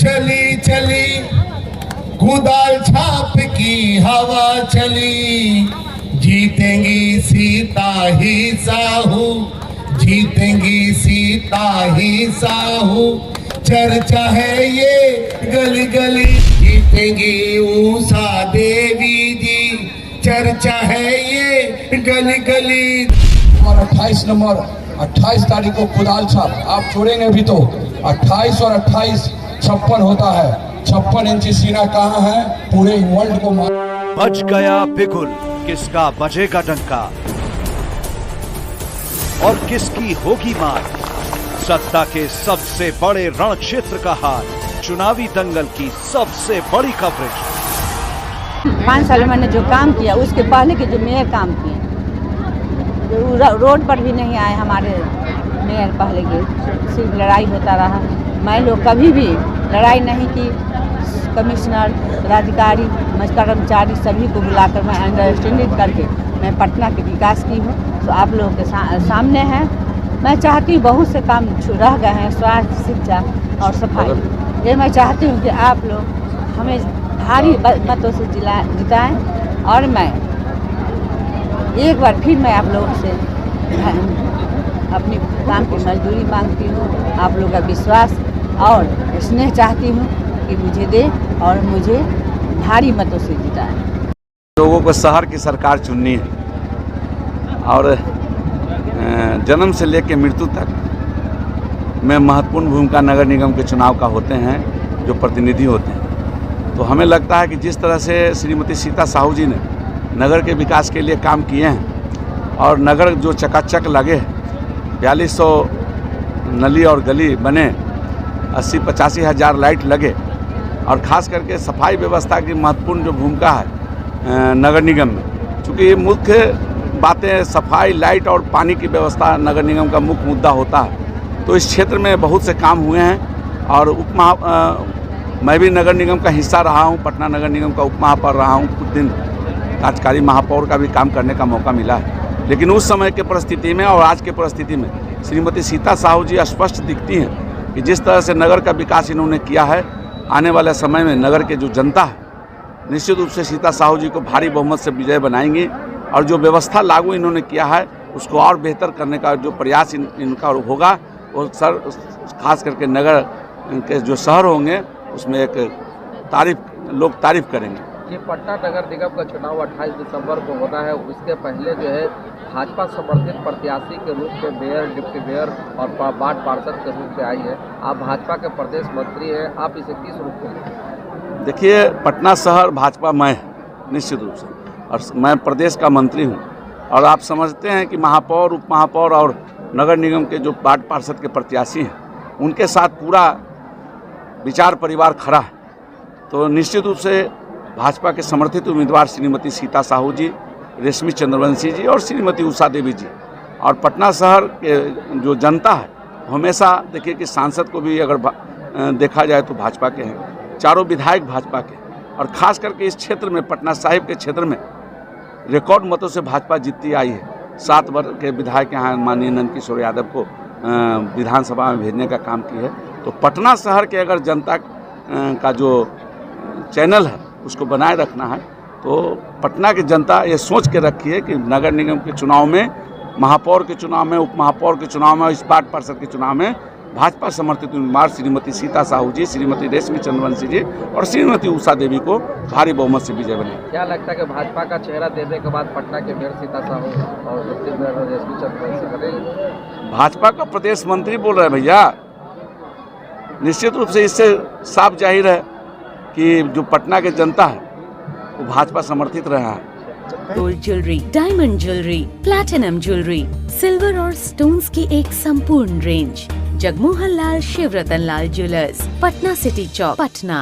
चली चली कुदाल छाप की हवा चली, जीतेंगी सीता ही साहू, जीतेंगी सीता ही साहू, चर्चा है ये गली गली, जीतेंगी उषा देवी जी, चर्चा है ये गली गली। और 28 तारीख को कुदाल छाप आप छोड़ेंगे भी तो 28 और 28 56 होता है। 56 इंची सीना कहाँ है पूरे वर्ल्ड को बज गया बिगुल, किसका बजेगा डंका और किसकी होगी मार। सत्ता के सबसे बड़े रण क्षेत्र का हाल, चुनावी दंगल की सबसे बड़ी कवरेज। 5 साल में मैंने जो काम किया उसके पहले के जो मेयर काम किए, रोड पर भी नहीं आए हमारे मेयर पहले के, सिर्फ लड़ाई होता रहा। मैं लोग कभी भी लड़ाई नहीं की। कमिश्नर, पदाधिकारी, कर्मचारी सभी को बुलाकर मैं अंडरस्टैंडिंग करके मैं पटना के विकास की हूँ। तो आप लोगों के सामने है। मैं चाहती हूँ बहुत से काम रह गए हैं, स्वास्थ्य, शिक्षा और सफाई। ये मैं चाहती हूँ कि आप लोग हमें भारी मतों से जिताएं और मैं एक बार फिर मैं आप लोगों से अपनी काम की मजदूरी मांगती हूँ। आप लोगों का विश्वास और स्नेह चाहती हूँ कि मुझे दे और मुझे भारी मतों से जिताएं। लोगों को शहर की सरकार चुननी है और जन्म से लेकर मृत्यु तक में महत्वपूर्ण भूमिका नगर निगम के चुनाव का होते हैं, जो प्रतिनिधि होते हैं। तो हमें लगता है कि जिस तरह से श्रीमती सीता साहू जी ने नगर के विकास के लिए काम किए हैं और नगर जो चकाचक लगे, 4200 नली और गली बने, 80-85 हज़ार लाइट लगे और ख़ास करके सफाई व्यवस्था की महत्वपूर्ण जो भूमिका है नगर निगम में, चूँकि ये मुख्य बातें सफाई, लाइट और पानी की व्यवस्था नगर निगम का मुख्य मुद्दा होता है। तो इस क्षेत्र में बहुत से काम हुए हैं और मैं भी नगर निगम का हिस्सा रहा हूं, पटना नगर निगम का उप महापौर रहा हूं। कुछ दिन कार्यकारी महापौर का भी काम करने का मौका मिला है। लेकिन उस समय के परिस्थिति में और आज के परिस्थिति में श्रीमती सीता साहू जी स्पष्ट दिखती हैं कि जिस तरह से नगर का विकास इन्होंने किया है, आने वाले समय में नगर के जो जनता है निश्चित रूप से सीता साहू जी को भारी बहुमत से विजय बनाएंगे और जो व्यवस्था लागू इन्होंने किया है उसको और बेहतर करने का जो प्रयास इनका होगा, वो खास करके नगर के जो शहर होंगे उसमें एक लोग तारीफ करेंगे। ये पटना नगर निगम का चुनाव 28 दिसंबर को होना है। उसके पहले जो है भाजपा समर्थित प्रत्याशी के रूप में मेयर, डिप्टी मेयर और वार्ड पार्षद के रूप में आई है। आप भाजपा के प्रदेश मंत्री हैं, आप इसे किस रूप में? देखिए, पटना शहर भाजपा में है निश्चित रूप से, और मैं प्रदेश का मंत्री हूँ। और आप समझते हैं कि महापौर, उप महापौर और नगर निगम के जो वार्ड पार्षद के प्रत्याशी हैं उनके साथ पूरा विचार परिवार खड़ा है। तो निश्चित रूप से भाजपा के समर्थित उम्मीदवार श्रीमती सीता साहू जी, रेशमी चंद्रवंशी जी और श्रीमती उषा देवी जी, और पटना शहर के जो जनता है हमेशा देखिए कि सांसद को भी अगर देखा जाए तो भाजपा के हैं, चारों विधायक भाजपा के, और ख़ास करके इस क्षेत्र में पटना साहिब के क्षेत्र में रिकॉर्ड मतों से भाजपा जीतती आई है। 7 वर्ग के विधायक यहाँ माननीय नंद किशोर यादव को विधानसभा में भेजने का काम की है। तो पटना शहर के अगर जनता का जो चैनल है उसको बनाए रखना है तो पटना की जनता ये सोच के रखी है कि नगर निगम के चुनाव में, महापौर के चुनाव में, उप महापौर के चुनाव में, इस वार्ड पार्षद के चुनाव में भाजपा समर्थित उम्मीदवार श्रीमती सीता साहू जी, श्रीमती रेशमी चंद्रवंशी जी और श्रीमती उषा देवी को भारी बहुमत से विजय बने। क्या लगता है कि भाजपा का चेहरा देने के बाद पटना के मेयर सीता साहू और डिप्टी मेयर रेशमी चंद्रवंशी बनेंगे? भाजपा का प्रदेश मंत्री बोल रहे हैं भैया, निश्चित रूप से इससे साफ जाहिर है कि जो पटना के जनता है वो भाजपा समर्थित रहा है। Gold jewellery, diamond jewellery, platinum jewellery, silver और स्टोन्स की एक संपूर्ण रेंज। जगमोहन लाल शिवरतन लाल ज्वेलर्स, पटना सिटी चौक, पटना।